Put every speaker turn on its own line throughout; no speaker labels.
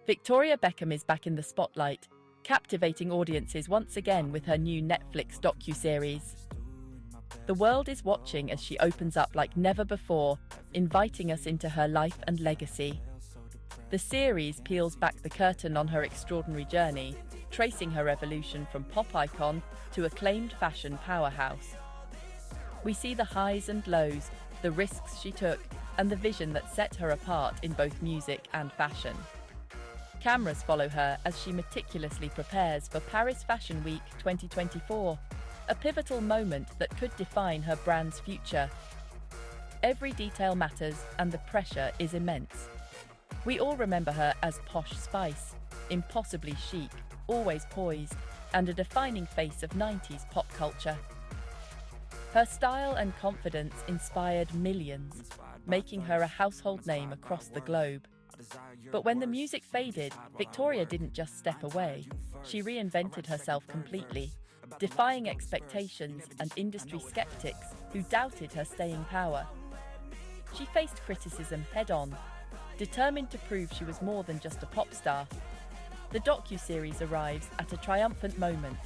Victoria Beckham is back in the spotlight, captivating audiences once again with her new Netflix docuseries. The world is watching as she opens up like never before, inviting us into her life and legacy. The series peels back the curtain on her extraordinary journey, tracing her evolution from pop icon to acclaimed fashion powerhouse. We see the highs and lows, the risks she took, and the vision that set her apart in both music and fashion. Cameras follow her as she meticulously prepares for Paris Fashion Week 2024, a pivotal moment that could define her brand's future. Every detail matters and the pressure is immense. We all remember her as Posh Spice, impossibly chic, always poised, and a defining face of 90s pop culture. Her style and confidence inspired millions, making her a household name across the globe. But when the music faded, Victoria didn't just step away. She reinvented herself completely, defying expectations and industry skeptics who doubted her staying power. She faced criticism head-on, determined to prove she was more than just a pop star. The docuseries arrives at a triumphant moment,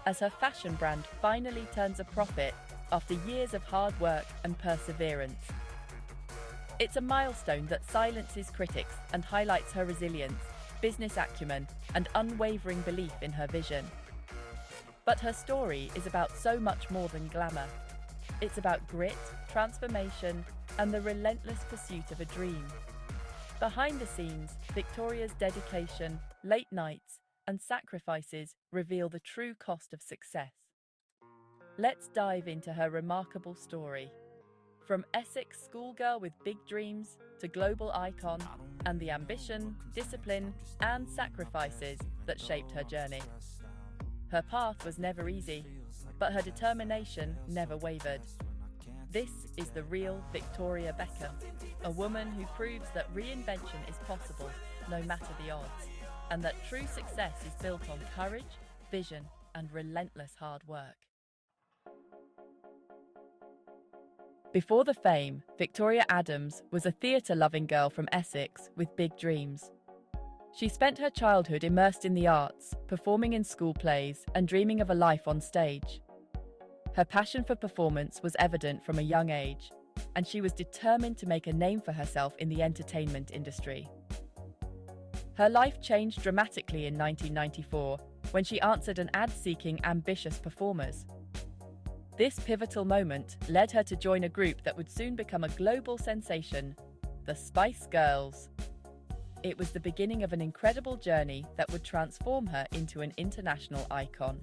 as her fashion brand finally turns a profit after years of hard work and perseverance. It's a milestone that silences critics and highlights her resilience, business acumen, and unwavering belief in her vision. But her story is about so much more than glamour. It's about grit, transformation, and the relentless pursuit of a dream. Behind the scenes, Victoria's dedication, late nights, and sacrifices reveal the true cost of success. Let's dive into her remarkable story. From Essex schoolgirl with big dreams to global icon, and the ambition, discipline, and sacrifices that shaped her journey. Her path was never easy, but her determination never wavered. This is the real Victoria Beckham, a woman who proves that reinvention is possible, no matter the odds, and that true success is built on courage, vision, and relentless hard work. Before the fame, Victoria Adams was a theatre-loving girl from Essex with big dreams. She spent her childhood immersed in the arts, performing in school plays and dreaming of a life on stage. Her passion for performance was evident from a young age, and she was determined to make a name for herself in the entertainment industry. Her life changed dramatically in 1994 when she answered an ad seeking ambitious performers. This pivotal moment led her to join a group that would soon become a global sensation, the Spice Girls. It was the beginning of an incredible journey that would transform her into an international icon.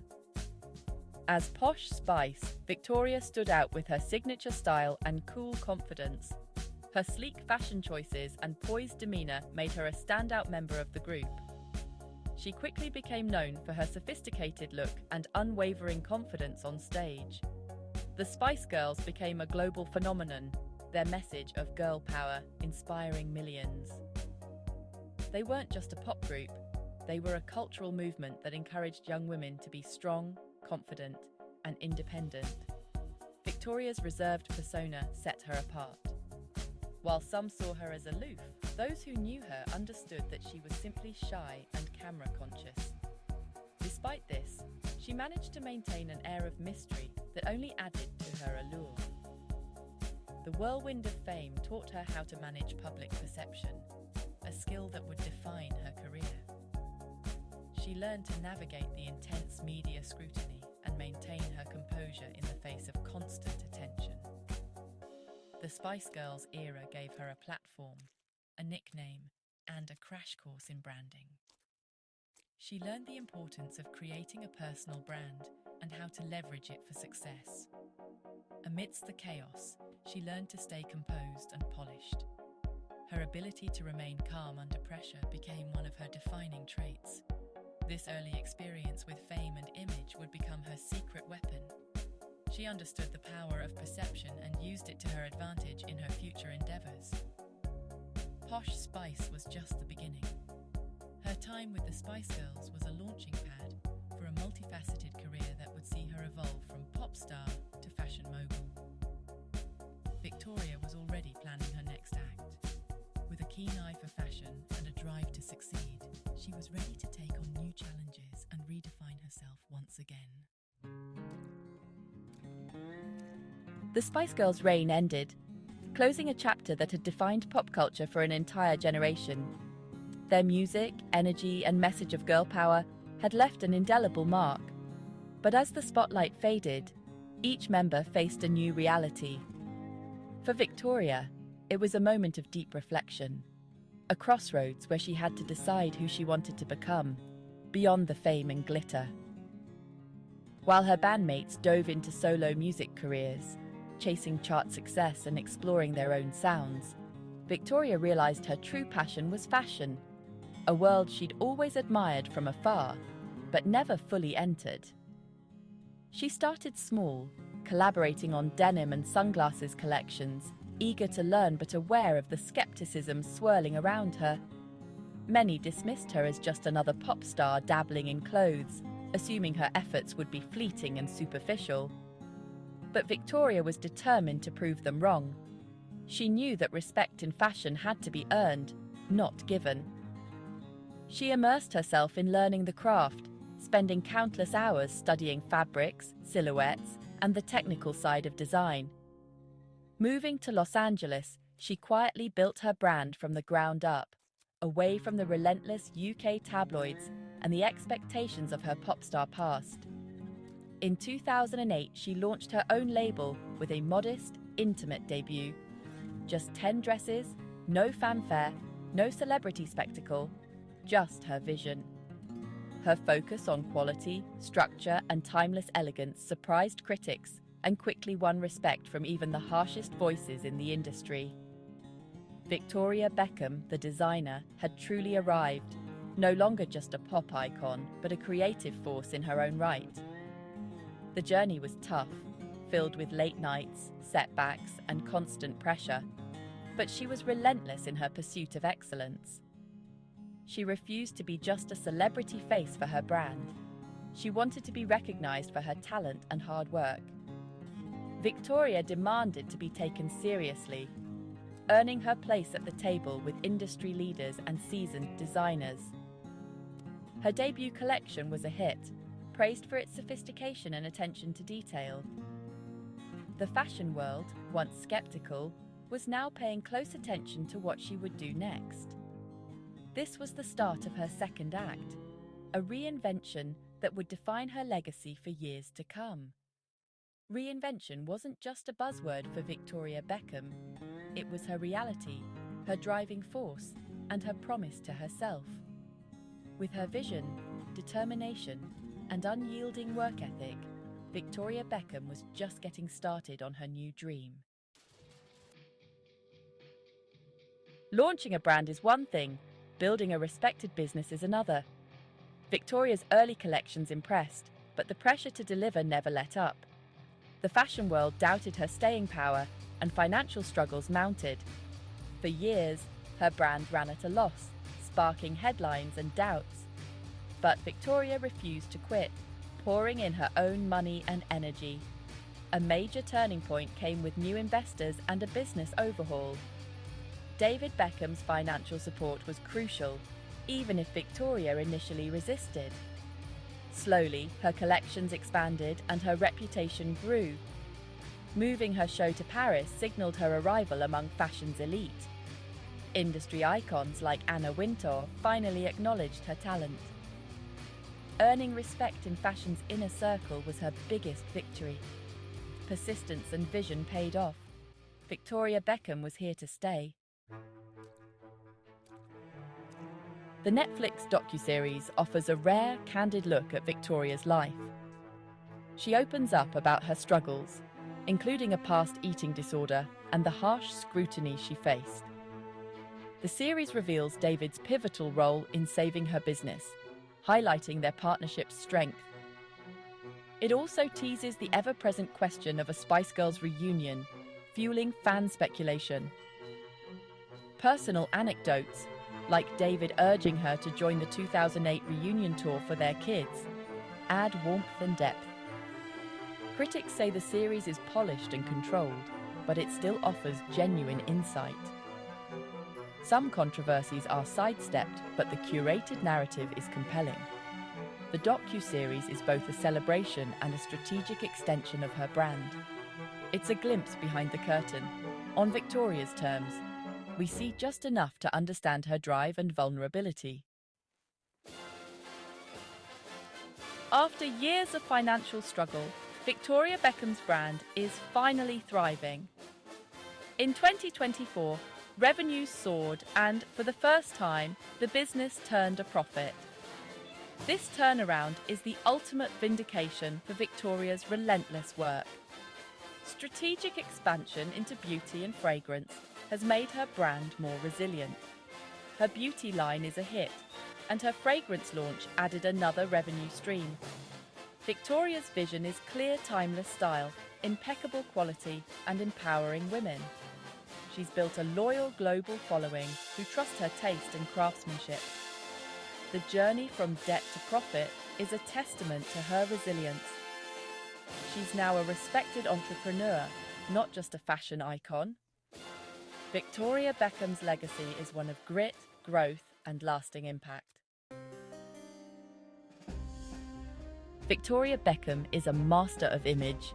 As Posh Spice, Victoria stood out with her signature style and cool confidence. Her sleek fashion choices and poised demeanor made her a standout member of the group. She quickly became known for her sophisticated look and unwavering confidence on stage. The Spice Girls became a global phenomenon, their message of girl power inspiring millions. They weren't just a pop group, they were a cultural movement that encouraged young women to be strong, confident, and independent. Victoria's reserved persona set her apart. While some saw her as aloof, those who knew her understood that she was simply shy and camera-conscious. Despite this, she managed to maintain an air of mystery that only added to her allure. The whirlwind of fame taught her how to manage public perception, a skill that would define her career. She learned to navigate the intense media scrutiny and maintain her composure in the face of constant attention. The Spice Girls era gave her a platform, a nickname, and a crash course in branding. She learned the importance of creating a personal brand and how to leverage it for success. Amidst the chaos, she learned to stay composed and polished. Her ability to remain calm under pressure became one of her defining traits. This early experience with fame and image would become her secret weapon. She understood the power of perception and used it to her advantage in her future endeavors. Posh Spice was just the beginning. Her time with the Spice Girls was a launching pad for a multifaceted career that would see her evolve from pop star to fashion mogul. Victoria was already planning her next act. With a keen eye for fashion and a drive to succeed, She was ready to take on new challenges and redefine herself once again. The Spice Girls' reign ended, closing a chapter that had defined pop culture for an entire generation. Their music, energy, and message of girl power had left an indelible mark. But as the spotlight faded, each member faced a new reality. For Victoria, it was a moment of deep reflection, a crossroads where she had to decide who she wanted to become, beyond the fame and glitter. While her bandmates dove into solo music careers, chasing chart success and exploring their own sounds, Victoria realized her true passion was fashion, a world she'd always admired from afar, but never fully entered. She started small, collaborating on denim and sunglasses collections, eager to learn but aware of the skepticism swirling around her. Many dismissed her as just another pop star dabbling in clothes, assuming her efforts would be fleeting and superficial. But Victoria was determined to prove them wrong. She knew that respect in fashion had to be earned, not given. She immersed herself in learning the craft, spending countless hours studying fabrics, silhouettes, and the technical side of design. Moving to Los Angeles, she quietly built her brand from the ground up, away from the relentless UK tabloids and the expectations of her pop star past. In 2008, she launched her own label with a modest, intimate debut. Just 10 dresses, no fanfare, no celebrity spectacle, just her vision. Her focus on quality, structure, and timeless elegance surprised critics and quickly won respect from even the harshest voices in the industry. Victoria Beckham, the designer, had truly arrived, no longer just a pop icon, but a creative force in her own right. The journey was tough, filled with late nights, setbacks, and constant pressure, but she was relentless in her pursuit of excellence. She refused to be just a celebrity face for her brand. She wanted to be recognized for her talent and hard work. Victoria demanded to be taken seriously, earning her place at the table with industry leaders and seasoned designers. Her debut collection was a hit, praised for its sophistication and attention to detail. The fashion world, once skeptical, was now paying close attention to what she would do next. This was the start of her second act, a reinvention that would define her legacy for years to come. Reinvention wasn't just a buzzword for Victoria Beckham. It was her reality, her driving force, and her promise to herself. With her vision, determination, and unyielding work ethic, Victoria Beckham was just getting started on her new dream. Launching a brand is one thing, building a respected business is another. Victoria's early collections impressed, but the pressure to deliver never let up. The fashion world doubted her staying power, and financial struggles mounted. For years, her brand ran at a loss, sparking headlines and doubts. But Victoria refused to quit, pouring in her own money and energy. A major turning point came with new investors and a business overhaul. David Beckham's financial support was crucial, even if Victoria initially resisted. Slowly, her collections expanded and her reputation grew. Moving her show to Paris signaled her arrival among fashion's elite. Industry icons like Anna Wintour finally acknowledged her talent. Earning respect in fashion's inner circle was her biggest victory. Persistence and vision paid off. Victoria Beckham was here to stay. The Netflix docuseries offers a rare, candid look at Victoria's life. She opens up about her struggles, including a past eating disorder and the harsh scrutiny she faced. The series reveals David's pivotal role in saving her business, highlighting their partnership's strength. It also teases the ever-present question of a Spice Girls reunion, fueling fan speculation. Personal anecdotes, like David urging her to join the 2008 reunion tour for their kids, add warmth and depth. Critics say the series is polished and controlled, but it still offers genuine insight. Some controversies are sidestepped, but the curated narrative is compelling. The docuseries is both a celebration and a strategic extension of her brand. It's a glimpse behind the curtain. On Victoria's terms, we see just enough to understand her drive and vulnerability. After years of financial struggle, Victoria Beckham's brand is finally thriving. In 2024, revenues soared and, for the first time, the business turned a profit. This turnaround is the ultimate vindication for Victoria's relentless work. Strategic expansion into beauty and fragrance has made her brand more resilient. Her beauty line is a hit, and her fragrance launch added another revenue stream. Victoria's vision is clear, timeless style, impeccable quality, and empowering women. She's built a loyal global following who trust her taste and craftsmanship. The journey from debt to profit is a testament to her resilience. She's now a respected entrepreneur, not just a fashion icon. Victoria Beckham's legacy is one of grit, growth, and lasting impact. Victoria Beckham is a master of image.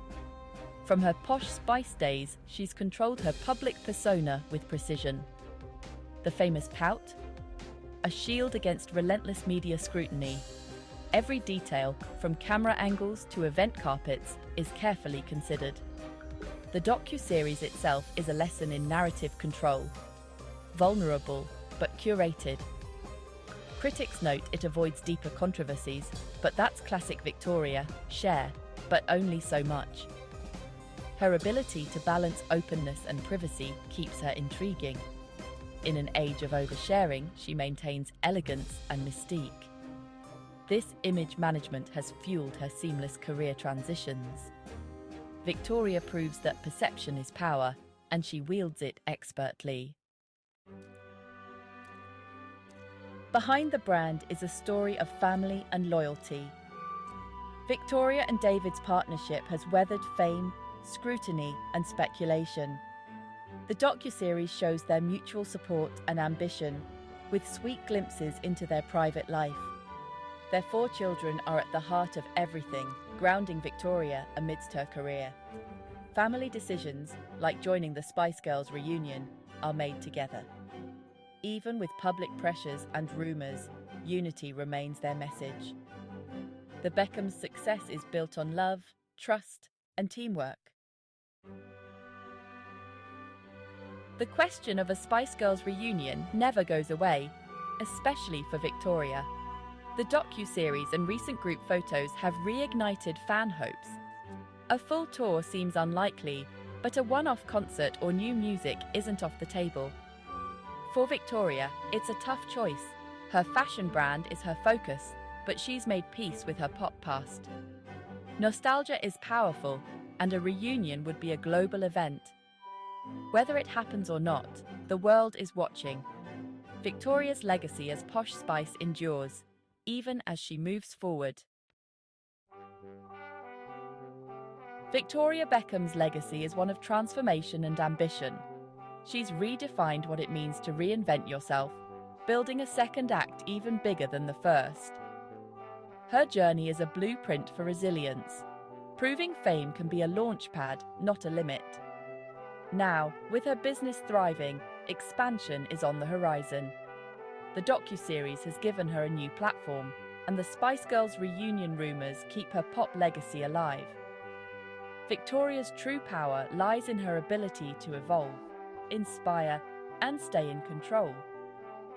From her Posh Spice days, she's controlled her public persona with precision. The famous pout? A shield against relentless media scrutiny. Every detail, from camera angles to event carpets, is carefully considered. The docuseries itself is a lesson in narrative control. Vulnerable, but curated. Critics note it avoids deeper controversies, but that's classic Victoria, share, but only so much. Her ability to balance openness and privacy keeps her intriguing. In an age of oversharing, she maintains elegance and mystique. This image management has fueled her seamless career transitions. Victoria proves that perception is power, and she wields it expertly. Behind the brand is a story of family and loyalty. Victoria and David's partnership has weathered fame, scrutiny, and speculation. The docuseries shows their mutual support and ambition, with sweet glimpses into their private life. Their 4 children are at the heart of everything, grounding Victoria amidst her career. Family decisions, like joining the Spice Girls reunion, are made together. Even with public pressures and rumours, unity remains their message. The Beckhams' success is built on love, trust, and teamwork. The question of a Spice Girls reunion never goes away, especially for Victoria. The docuseries and recent group photos have reignited fan hopes. A full tour seems unlikely, but a one-off concert or new music isn't off the table. For Victoria, it's a tough choice. Her fashion brand is her focus, but she's made peace with her pop past. Nostalgia is powerful, and a reunion would be a global event. Whether it happens or not, the world is watching. Victoria's legacy as Posh Spice endures, even as she moves forward. Victoria Beckham's legacy is one of transformation and ambition. She's redefined what it means to reinvent yourself, building a second act even bigger than the first. Her journey is a blueprint for resilience, proving fame can be a launchpad, not a limit. Now, with her business thriving, expansion is on the horizon. The docuseries has given her a new platform, and the Spice Girls reunion rumours keep her pop legacy alive. Victoria's true power lies in her ability to evolve, inspire, and stay in control.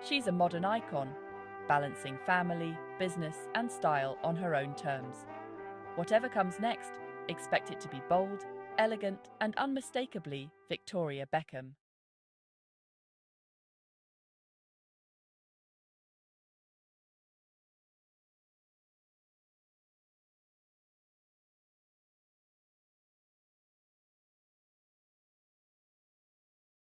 She's a modern icon, balancing family, business, and style on her own terms. Whatever comes next, expect it to be bold, elegant, and unmistakably Victoria Beckham.